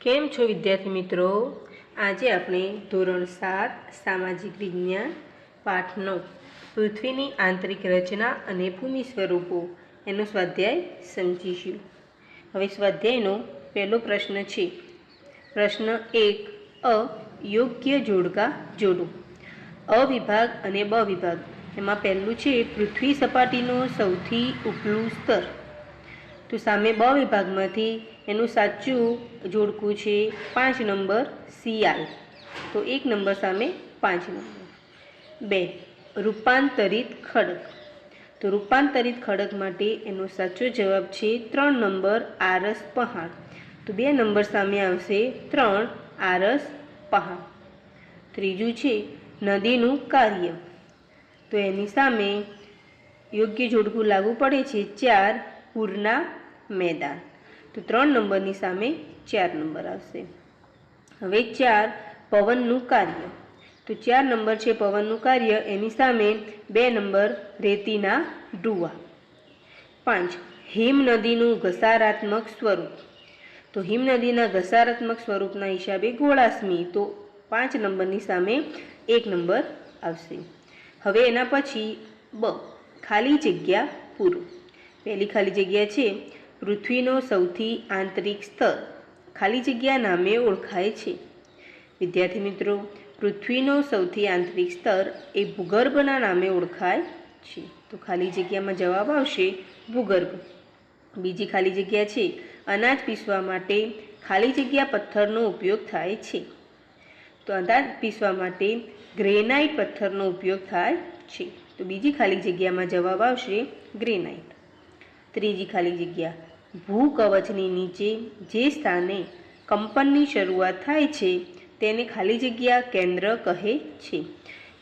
કેમ છો વિદ્યાર્થી મિત્રો? આજે આપણે ધોરણ 7 સામાજિક વિજ્ઞાન પાઠ 9 પૃથ્વીની આંતરિક રચના અને ભૂમિ સ્વરૂપો એનો સ્વાધ્યાય સમજીશું. હવે સ્વાધ્યાયનો પહેલો પ્રશ્ન છે. પ્રશ્ન 1. યોગ્ય જોડકા જોડો. અ વિભાગ અને બ વિભાગ. એમાં પહેલું છે પૃથ્વી સપાટીનો સૌથી ઉપલું સ્તર. તો સામે બ વિભાગમાંથી એનું સાચું જોડકું છે 5 નંબર સિયાલ. તો 1 નંબર સામે 5 નંબર. 2. રૂપાંતરિત ખડક. તો રૂપાંતરિત ખડક માટે એનો સાચો જવાબ છે 3 નંબર આરસ પહાડ. તો 2 નંબર સામે આવશે 3 આરસ પહાડ. ત્રીજું છે નદીનું કાર્ય. તો એની સામે યોગ્ય જોડકું લાગુ પડે છે 4 પૂરના મેદાન. તો 3 નંબરની સામે 4 નંબર આવશે. હવે 4 પવનનું કાર્ય. તો 4 નંબર છે પવનનું કાર્ય, એની સામે 2 નંબર રેતીના ડુવા. 5 હિમ નદીનું ઘસારાત્મક સ્વરૂપ. તો હિમ નદીના ઘસારાત્મક સ્વરૂપના હિસાબે ગોળાસમી. તો 5 નંબરની સામે 1 નંબર આવશે. હવે એના પછી બ ખાલી જગ્યા પૂરો. પહેલી ખાલી જગ્યા છે પૃથ્વીનો સૌથી આંતરિક સ્તર ખાલી જગ્યા નામે ઓળખાય છે. વિદ્યાર્થી મિત્રો, પૃથ્વીનો સૌથી આંતરિક સ્તર એ ભૂગર્ભના નામે ઓળખાય છે. તો ખાલી જગ્યામાં જવાબ આવશે ભૂગર્ભ. બીજી ખાલી જગ્યા છે અનાજ પીસવા માટે ખાલી જગ્યા પથ્થરનો ઉપયોગ થાય છે. તો અનાજ પીસવા માટે ગ્રેનાઇટ પથ્થરનો ઉપયોગ થાય છે. તો બીજી ખાલી જગ્યામાં જવાબ આવશે ગ્રેનાઇટ. ત્રીજી ખાલી જગ્યા ભૂકવચની નીચે જે સ્થાને કંપનની શરૂઆત થાય છે તેને ખાલી જગ્યા કેન્દ્ર કહે છે.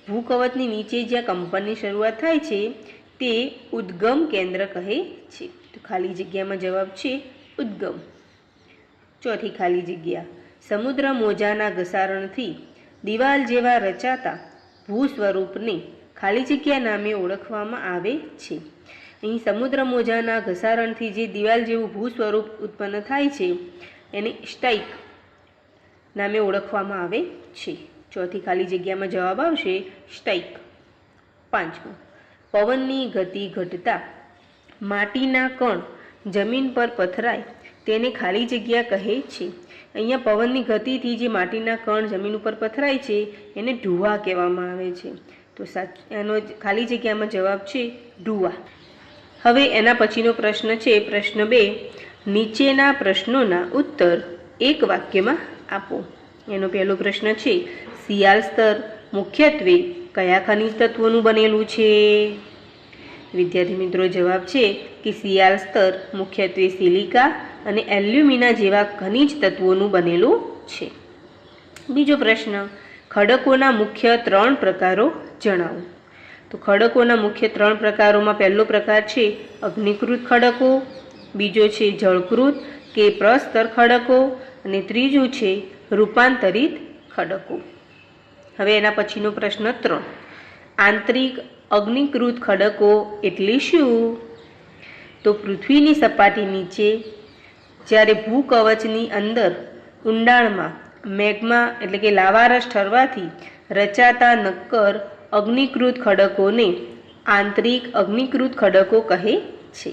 ભૂકવચની નીચે જ્યાં કંપનની શરૂઆત થાય છે તે ઉદ્ગમ કેન્દ્ર કહે છે. તો ખાલી જગ્યામાં જવાબ છે ઉદ્ગમ. ચોથી ખાલી જગ્યા સમુદ્ર મોજાના ઘસારણથી દિવાલ જેવા રચાતા ભૂ સ્વરૂપને ખાલી જગ્યા નામે ઓળખવામાં આવે છે. અહીં સમુદ્ર મોજાના ઘસારણથી જે દિવાલ જેવું ભૂ સ્વરૂપ ઉત્પન્ન થાય છે એને સ્ટાઇક નામે ઓળખવામાં આવે છે. ચોથી ખાલી જગ્યામાં જવાબ આવશે સ્ટાઇક. 5 પવનની ગતિ ઘટતા માટીના કણ જમીન પર પથરાય તેને ખાલી જગ્યા કહે છે. અહીંયા પવનની ગતિથી જે માટીના કણ જમીન ઉપર પથરાય છે એને ઢૂવા કહેવામાં આવે છે. તો એનો ખાલી જગ્યામાં જવાબ છે ઢૂવા. હવે એના પછીનો પ્રશ્ન છે પ્રશ્ન 2. નીચેના પ્રશ્નોના ઉત્તર એક વાક્યમાં આપો. એનો પહેલો પ્રશ્ન છે સિયાલ સ્તર મુખ્યત્વે કયા ખનિજ તત્વોનું બનેલું છે? વિદ્યાર્થી મિત્રો, જવાબ છે કે સિયાલ સ્તર મુખ્યત્વે સિલિકા અને એલ્યુમિના જેવા ખનિજ તત્વોનું બનેલું છે. બીજો પ્રશ્ન ખડકોના મુખ્ય 3 પ્રકારો જણાવો. તો ખડકોના મુખ્ય 3 પ્રકારોમાં પહેલો પ્રકાર છે અગ્નિકૃત ખડકો, બીજો છે જળકૃત કે પ્રસ્તર ખડકો અને ત્રીજું છે રૂપાંતરિત ખડકો. હવે એના પછીનો પ્રશ્ન 3. આંતરિક અગ્નિકૃત ખડકો એટલે શું? તો પૃથ્વીની સપાટી નીચે જ્યારે ભૂકવચની અંદર ઊંડાણમાં મેગ્મા એટલે કે લાવારસ ઠરવાથી રચાતા નક્કર અગ્નિકૃત ખડકોને આંતરિક અગ્નિકૃત ખડકો કહે છે.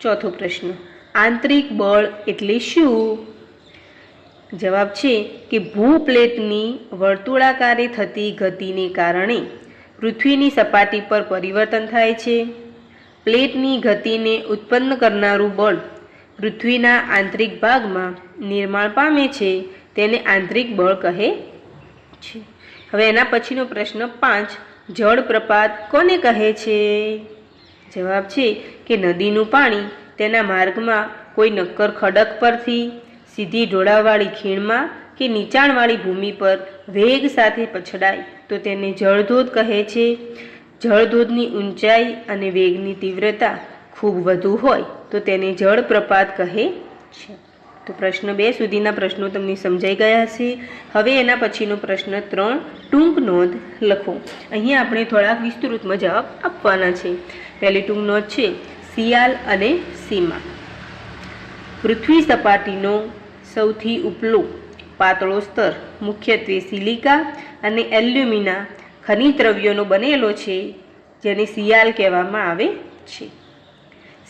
ચોથો પ્રશ્ન આંતરિક બળ એટલે શું? જવાબ છે કે ભૂપ્લેટની વર્તુળાકારે થતી ગતિને કારણે પૃથ્વીની સપાટી પર પરિવર્તન થાય છે. પ્લેટની ગતિને ઉત્પન્ન કરનારું બળ પૃથ્વીના આંતરિક ભાગમાં નિર્માણ પામે છે તેને આંતરિક બળ કહે છે. હવે એના પછીનો પ્રશ્ન 5. જળપ્રપાત કોને કહે છે? જવાબ છે કે નદીનું પાણી તેના માર્ગમાં કોઈ નક્કર ખડક પરથી સીધી ઢોળાવવાળી ખીણમાં કે નીચાણવાળી ભૂમિ પર વેગ સાથે પછડાય તો તેને જળધોધ કહે છે. જળધોધની ઊંચાઈ અને વેગની તીવ્રતા ખૂબ વધુ હોય તો તેને જળપ્રપાત કહે છે. તો પ્રશ્ન 2 સુધીના પ્રશ્નો તમને સમજાઈ ગયા હશે. હવે એના પછીનો પ્રશ્ન 3 ટૂંક નોંધ લખો. અહીંયા આપણે થોડાક વિસ્તૃતમાં જવાબ આપવાના છે. પહેલી ટૂંક નોંધ છે સિયાલ અને સીમા. પૃથ્વી સપાટીનો સૌથી ઉપલો પાતળો સ્તર મુખ્યત્વે સિલિકા અને એલ્યુમિના ખનિજ દ્રવ્યોનો બનેલો છે, જેને સિયાલ કહેવામાં આવે છે.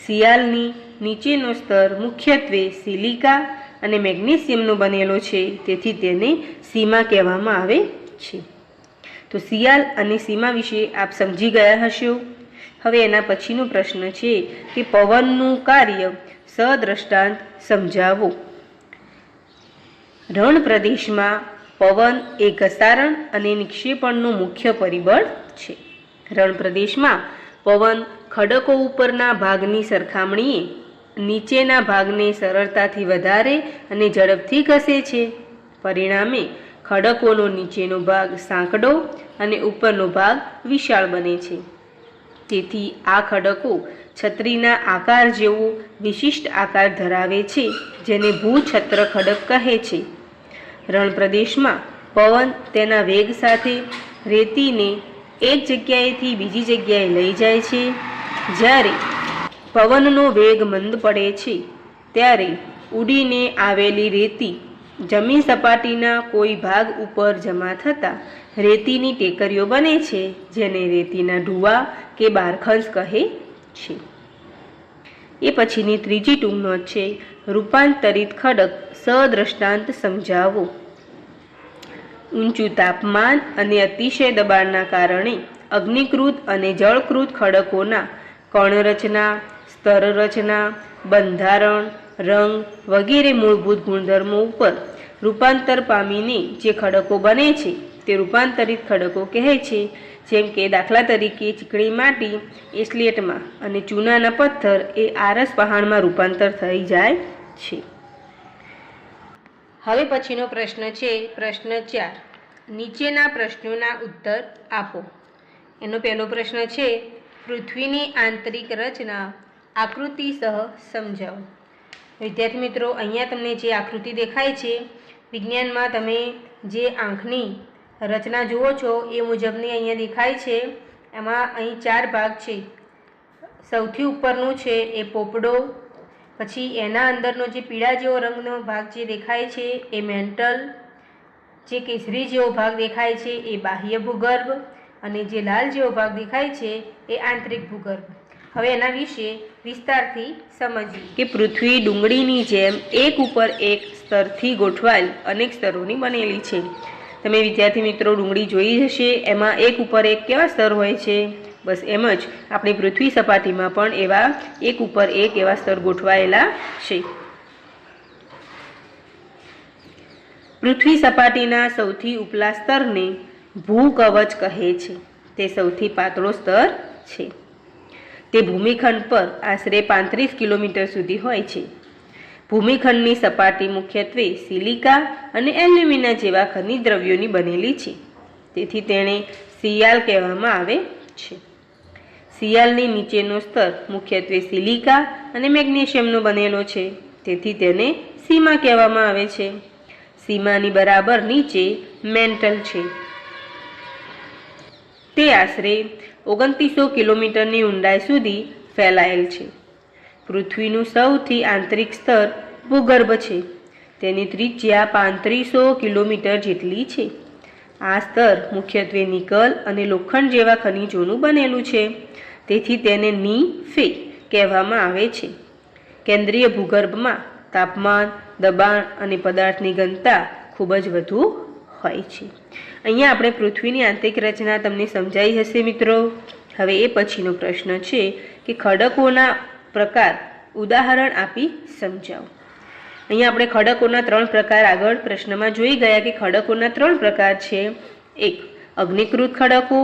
સિયાલની નીચેનો સ્તર મુખ્યત્વે સિલિકા અને મેગ્નેશિયમનો બનેલો છે, તેથી તેને સીમા કહેવામાં આવે છે. તો સિયાલ અને સીમા વિશે આપ સમજી ગયા હશો. હવે એના પછીનો પ્રશ્ન છે કે પવનનું કાર્ય સદ્રષ્ટાંત સમજાવો. રણ પ્રદેશમાં પવન એ ઘસારણ અને નિક્ષેપણનું મુખ્ય પરિબળ છે. રણ પ્રદેશમાં પવન ખડકો ઉપરના ભાગની સરખામણીએ નીચેના ભાગને સરળતાથી વધારે અને ઝડપથી ઘસે છે. પરિણામે ખડકોનો નીચેનો ભાગ સાંકડો અને ઉપરનો ભાગ વિશાળ બને છે. તેથી આ ખડકો છત્રીના આકાર જેવો વિશિષ્ટ આકાર ધરાવે છે, જેને ભૂછત્ર ખડક કહે છે. રણ પ્રદેશમાં પવન તેના વેગ સાથે રેતીને એક જગ્યાએથી બીજી જગ્યાએ લઈ જાય છે. જ્યારે પવનનો વેગ મંદ પડે છે, ત્યારે ઉડીને આવેલી રેતી જમીન સપાટીના કોઈ ભાગ ઉપર જમા થતાં રેતીની ટેકરીઓ બને છે, જેને રેતીના ઢૂવા કે બારખંસ કહે છે. એ પછીની ત્રીજી ટૂંક નોંધ છે રૂપાંતરિત ખડક સદ્રષ્ટાંત સમજાવો. ઊંચું તાપમાન અને અતિશય દબાણના કારણે અગ્નિકૃત અને જળકૃત ખડકોના કણરચના, સ્તરરચના, બંધારણ, રંગ વગેરે મૂળભૂત ગુણધર્મો ઉપર રૂપાંતર પામીને જે ખડકો બને છે તે રૂપાંતરિત ખડકો કહે છે. જેમ કે દાખલા તરીકે ચીકણી માટી એ સ્લેટમાં અને ચૂનાના પથ્થર એ આરસ પહાણમાં રૂપાંતર થઈ જાય છે. હવે પછીનો પ્રશ્ન છે પ્રશ્ન 4. નીચેના પ્રશ્નોના ઉત્તર આપો. એનો પહેલો પ્રશ્ન છે પૃથ્વીની આંતરિક રચના આકૃતિ સહ સમજાવો. વિદ્યાર્થી મિત્રો, અહીંયા તમને જે આકૃતિ દેખાય છે, વિજ્ઞાનમાં તમે જે આંખની રચના જુઓ છો એ મુજબની અહીંયા દેખાય છે. એમાં અહીં 4 ભાગ છે. સૌથી ઉપરનું છે એ પોપડો, પછી એના અંદરનો જે પીળા જેવો રંગનો ભાગ જે દેખાય છે એ મેન્ટલ, જે કેસરી જેવો ભાગ દેખાય છે એ બાહ્ય ભૂગર્ભ, અને જે લાલ જેવો ભાગ દેખાય છે એ આંતરિક ભૂગર્ભ. હવે એના વિશે વિસ્તારથી સમજીએ કે પૃથ્વી ડુંગળીની જેમ એક ઉપર એક સ્તરથી ગોઠવાયેલ અનેક સ્તરોની બનેલી છે. તમે વિદ્યાર્થી મિત્રો ડુંગળી જોઈ હશે, એમાં એક ઉપર એક કેવા સ્તર હોય છે? બસ એમ જ આપણી પૃથ્વી સપાટીમાં પણ એવા એક ઉપર એક એવા સ્તર ગોઠવાયેલા છે. પૃથ્વી સપાટીના સૌથી ઉપલા સ્તરને ભૂકવચ કહે છે. તે સૌથી પાતળો સ્તર છે. તે ભૂમિખંડ પર આશરે 35 કિલોમીટર સુધી હોય છે. ભૂમિખંડની સપાટી મુખ્યત્વે સિલિકા અને એલ્યુમિના જેવા ખનિજ દ્રવ્યોની બનેલી છે, તેથી તેને સિયાલ કહેવામાં આવે છે. સિયાલની નીચેનો સ્તર મુખ્યત્વે સિલિકા અને મેગ્નેશિયમનો બનેલો છે, તેથી તેને સીમા કહેવામાં આવે છે. સીમાની બરાબર નીચે મેન્ટલ છે. તે આશરે 2900 કિલોમીટરની ઊંડાઈ સુધી ફેલાયેલ છે. પૃથ્વીનું સૌથી આંતરિક સ્તર ભૂગર્ભ છે. તેની ત્રિજ્યા 3500 કિલોમીટર જેટલી છે. આ સ્તર મુખ્યત્વે નિકલ અને લોખંડ જેવા ખનિજોનું બનેલું છે, તેથી તેને ની-ફે કહેવામાં આવે છે. કેન્દ્રીય ભૂગર્ભમાં તાપમાન, દબાણ અને પદાર્થની ઘનતા ખૂબ જ વધુ હોય છે. અહીંયા આપણે પૃથ્વીની આંતરિક રચના તમને સમજાઈ હશે મિત્રો. હવે એ પછીનો પ્રશ્ન છે કે ખડકોના પ્રકાર ઉદાહરણ આપી સમજાવો. અહીંયા આપણે ખડકોના 3 પ્રકાર આગળ પ્રશ્નમાં જોઈ ગયા કે ખડકોના 3 પ્રકાર છે. 1 અગ્નિકૃત ખડકો,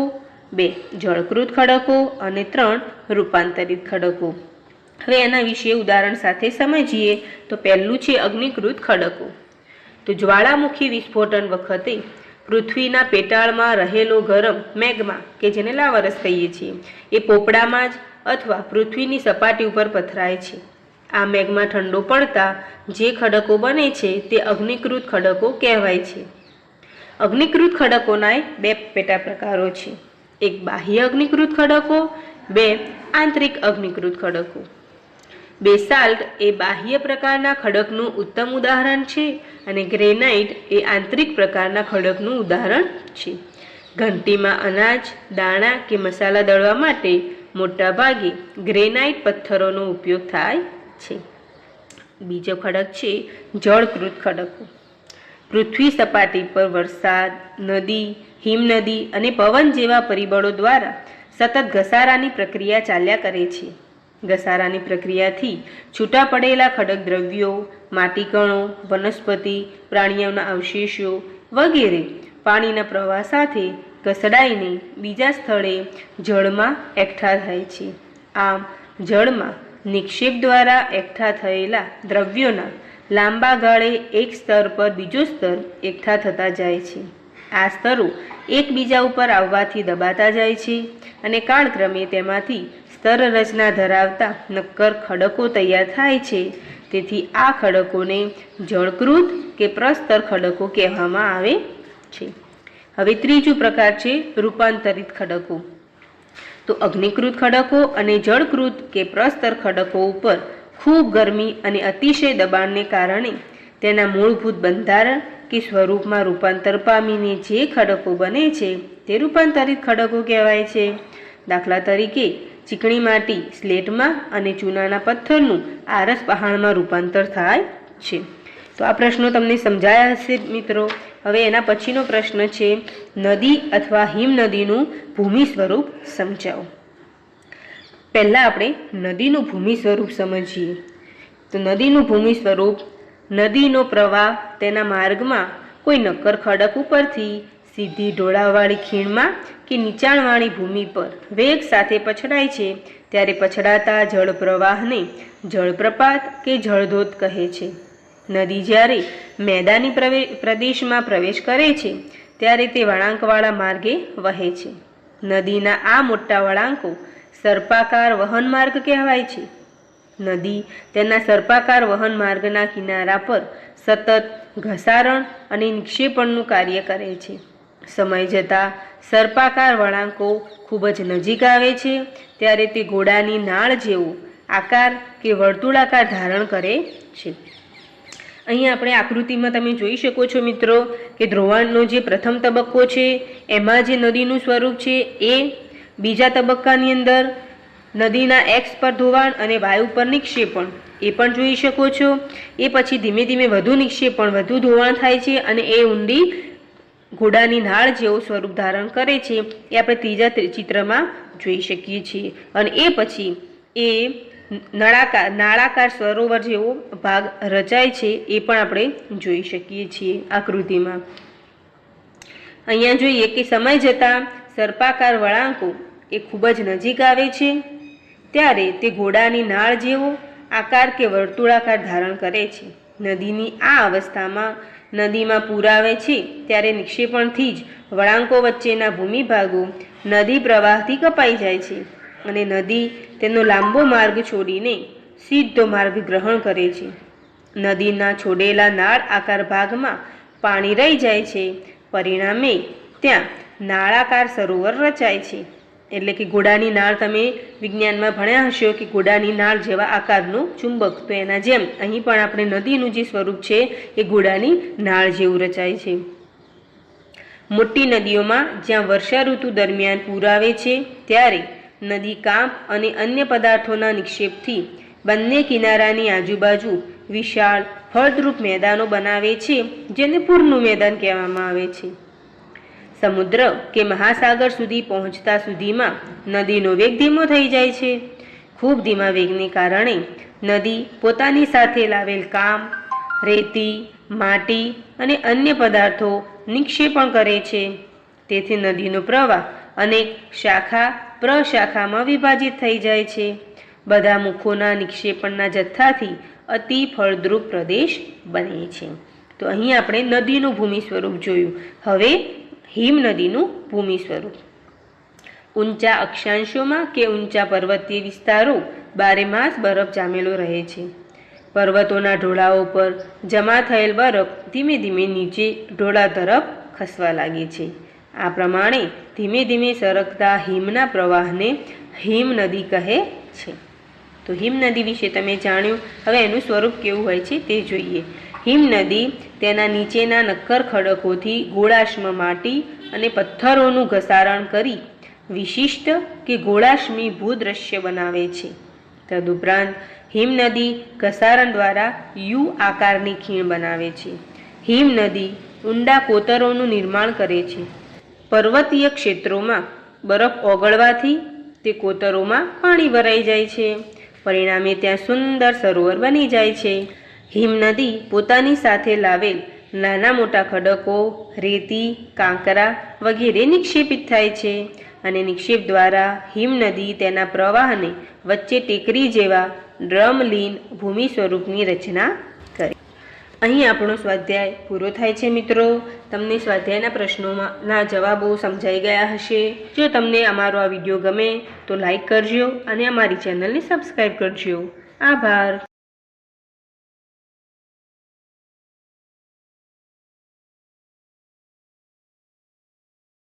2 જળકૃત ખડકો અને 3 રૂપાંતરિત ખડકો. હવે એના વિશે ઉદાહરણ સાથે સમજીએ તો પહેલું છે અગ્નિકૃત ખડકો. તો જ્વાળામુખી વિસ્ફોટન વખતે પૃથ્વીના પેટાળમાં રહેલો ગરમ મેગ્મા કે જેને લાવારસ કહીએ છીએ એ પોપડામાં જ અથવા પૃથ્વીની સપાટી ઉપર પથરાય છે. આ મેગ્મા ઠંડો પડતા જે ખડકો બને છે તે અગ્નિકૃત ખડકો કહેવાય છે. અગ્નિકૃત ખડકોના 2 પેટા પ્રકારો છે. 1 બાહ્ય અગ્નિકૃત ખડકો, 2 આંતરિક અગ્નિકૃત ખડકો. બેસાલ્ટ એ બાહ્ય પ્રકારના ખડકનું ઉત્તમ ઉદાહરણ છે અને ગ્રેનાઇટ એ આંતરિક પ્રકારના ખડકનું ઉદાહરણ છે. ઘંટીમાં અનાજ, દાણા કે મસાલા દળવા માટે મોટાભાગે ગ્રેનાઇટ પથ્થરોનો ઉપયોગ થાય છે. બીજો ખડક છે જળકૃત ખડકો. પૃથ્વી સપાટી પર વરસાદ, નદી, હિમનદી અને પવન જેવા પરિબળો દ્વારા સતત ઘસારાની પ્રક્રિયા ચાલ્યા કરે છે. ઘસારાની પ્રક્રિયાથી છૂટા પડેલા ખડક દ્રવ્યો, માટીકણો, વનસ્પતિ, પ્રાણીઓના અવશેષો વગેરે પાણીના પ્રવાહ સાથે ઘસડાઈને બીજા સ્થળે જળમાં એકઠા થાય છે. આમ જળમાં નિક્ષેપ દ્વારા એકઠા થયેલા દ્રવ્યોના લાંબા ગાળે એક સ્તર પર બીજો સ્તર એકઠા થતા જાય છે. આ સ્તરો એકબીજા ઉપર આવવાથી દબાતા જાય છે અને કાળક્રમે તેમાંથી સ્તર રચના ધરાવતા નક્કર ખડકો તૈયાર થાય છે. તેથી આ ખડકોને જળકૃત કે પ્રસ્તર ખડકો કહેવામાં આવે છે. હવે ત્રીજો પ્રકાર છે રૂપાંતરિત ખડકો. તો અગ્નિકૃત ખડકો અને જળકૃત કે પ્રસ્તર ખડકો ઉપર ખૂબ ગરમી અને અતિશય દબાણને કારણે તેના મૂળભૂત બંધારણ કે સ્વરૂપમાં રૂપાંતર પામીને જે ખડકો બને છે તે રૂપાંતરિત ખડકો કહેવાય છે. દાખલા તરીકે ચીકણી માટી સ્લેટમાં અને ચૂનાના પથ્થરનું આરસ પહાણમાં રૂપાંતર થાય છે. તો આ પ્રશ્નો તમને સમજાયા હશે મિત્રો. હવે એના પછીનો પ્રશ્ન છે નદી અથવા હિમનદીનું ભૂમિ સ્વરૂપ સમજાવો. પહેલાં આપણે નદીનું ભૂમિ સ્વરૂપ સમજીએ. તો નદીનું ભૂમિ સ્વરૂપ નદીનો પ્રવાહ તેના માર્ગમાં કોઈ નક્કર ખડક ઉપરથી સીધી ઢોળાવવાળી ખીણમાં કે નીચાણવાળી ભૂમિ પર વેગ સાથે પછડાય છે ત્યારે પછડાતા જળ પ્રવાહને જળપ્રપાત કે જળધોધ કહે છે. નદી જ્યારે મેદાની પ્રદેશમાં પ્રવેશ કરે છે ત્યારે તે વળાંકવાળા માર્ગે વહે છે. નદીના આ મોટા વળાંકો સર્પાકાર વહન માર્ગ કહેવાય છે. નદી તેના સર્પાકાર વહન માર્ગના કિનારા પર સતત ઘસારણ અને નિક્ષેપણનું કાર્ય કરે છે. સમય જતાં સર્પાકાર વળાંકો ખૂબ જ નજીક આવે છે ત્યારે તે ઘોડાની નાળ જેવો આકાર કે વર્તુળાકાર ધારણ કરે છે. અહીં આપણે આકૃતિમાં તમે જોઈ શકો છો મિત્રો કે ધ્રોવાણનો જે પ્રથમ તબક્કો છે એમાં જે નદીનું સ્વરૂપ છે એ બીજા તબક્કાની અંદર નદીના એક્સ પર ધોવાણ અને વાયુ પર નિક્ષેપણ એ પણ જોઈ શકો છો. એ પછી ધીમે ધીમે વધુ નિક્ષેપણ, વધુ ધોવાણ થાય છે અને એ ઊંડી ઘોડાની નાળ જેવું સ્વરૂપ ધારણ કરે છે એ આપણે ત્રીજા ચિત્રમાં જોઈ શકીએ છીએ. અને એ પછી એ નાળાકાર સરોવર જેવો ભાગ રચાય છે એ પણ આપણે જોઈ શકીએ છીએ આકૃતિમાં. અહીંયા જોઈએ કે સમય જતાં સર્પાકાર વળાંકો એ ખૂબ જ નજીક આવે છે ત્યારે તે ઘોડાની નાળ જેવો આકાર કે વર્તુળાકાર ધારણ કરે છે. નદીની આ અવસ્થામાં નદીમાં પૂર આવે છે ત્યારે નિક્ષેપણથી જ વળાંકો વચ્ચેના ભૂમિભાગો નદી પ્રવાહથી કપાઈ જાય છે અને નદી તેનો લાંબો માર્ગ છોડીને સીધો માર્ગ ગ્રહણ કરે છે. નદીના છોડેલા નાળ આકાર ભાગમાં પાણી રહી જાય છે. પરિણામે ત્યાં નાળાકાર સરોવર રચાય છે. એટલે કે ઘોડાની નાળ તમે વિજ્ઞાનમાં ભણ્યા હશો કે ઘોડાની નાળ જેવા આકારનું ચુંબક. તો એના જેમ અહીં પણ આપણે નદીનું જે સ્વરૂપ છે એ ઘોડાની નાળ જેવું રચાય છે. મોટી નદીઓમાં જ્યાં વર્ષા ઋતુ દરમિયાન પૂર આવે છે ત્યારે નદી કાંપ અને અન્ય પદાર્થોના નિક્ષેપથી બંને કિનારાની આજુબાજુ વિશાળ ફળદ્રુપ મેદાનો બનાવે છે જેને પૂરનું મેદાન કહેવામાં આવે છે. સમુદ્ર કે મહાસાગર સુધી પહોંચતા સુધીમાં નદીનો વેગ ધીમો થઈ જાય છે. ખૂબ ધીમા વેગને કારણે નદી પોતાની સાથે લાવેલ કામ, રેતી, માટી અને અન્ય પદાર્થો નિક્ષેપણ કરે છે. તેથી નદીનો પ્રવાહ અનેક શાખા પ્રશાખામાં વિભાજિત થઈ જાય છે. બધા મુખોના નિક્ષેપણના જથ્થાથી અતિ ફળદ્રુપ પ્રદેશ બને છે. તો અહીં આપણે નદીનું ભૂમિ સ્વરૂપ જોયું. હવે હિમનદીનું ભૂમિ સ્વરૂપ. ઊંચા અક્ષાંશોમાં કે ઊંચા પર્વતીય વિસ્તારો બારેમાસ બરફ જામેલો રહે છે. પર્વતોના ઢોળાવો પર જમા થયેલ બરફ ધીમે ધીમે નીચે ઢોળા તરફ ખસવા લાગે છે. આ પ્રમાણે ધીમે ધીમે સરકતા હિમના પ્રવાહને હિમનદી કહે છે. તો તો હિમનદી વિશે તમે જાણ્યું. હવે એનું સ્વરૂપ કેવું હોય છે તે જોઈએ. હિમનદી તેના નીચેના નક્કર ખડકોથી ગોળાશ્મ માટી અને પથ્થરોનું ઘસારણ કરી વિશિષ્ટ કે ગોળાશ્મી ભૂદ્રશ્ય બનાવે છે. તદુપરાંત હિમનદી ઘસારણ દ્વારા યુ આકારની ખીણ બનાવે છે. હિમનદી ઊંડા કોતરોનું નિર્માણ કરે છે. પર્વતીય ક્ષેત્રોમાં બરફ ઓગળવાથી તે કોતરોમાં પાણી ભરાઈ જાય છે. પરિણામે ત્યાં સુંદર સરોવર બની જાય છે. હિમનદી પોતાની સાથે લાવેલ નાના મોટા ખડકો, રેતી, કાંકરા વગેરે નિક્ષેપિત થાય છે અને નિક્ષેપ દ્વારા હિમનદી તેના પ્રવાહને વચ્ચે ટેકરી જેવા ડ્રમલીન ભૂમિ સ્વરૂપની રચના કરે. અહીં આપણો સ્વાધ્યાય પૂરો થાય છે મિત્રો. તમને સ્વાધ્યાયના પ્રશ્નોના જવાબો સમજાઈ ગયા હશે. જો તમને અમારો આ વિડીયો ગમે તો લાઈક કરજો અને અમારી ચેનલને સબસ્ક્રાઈબ કરજો. આભાર.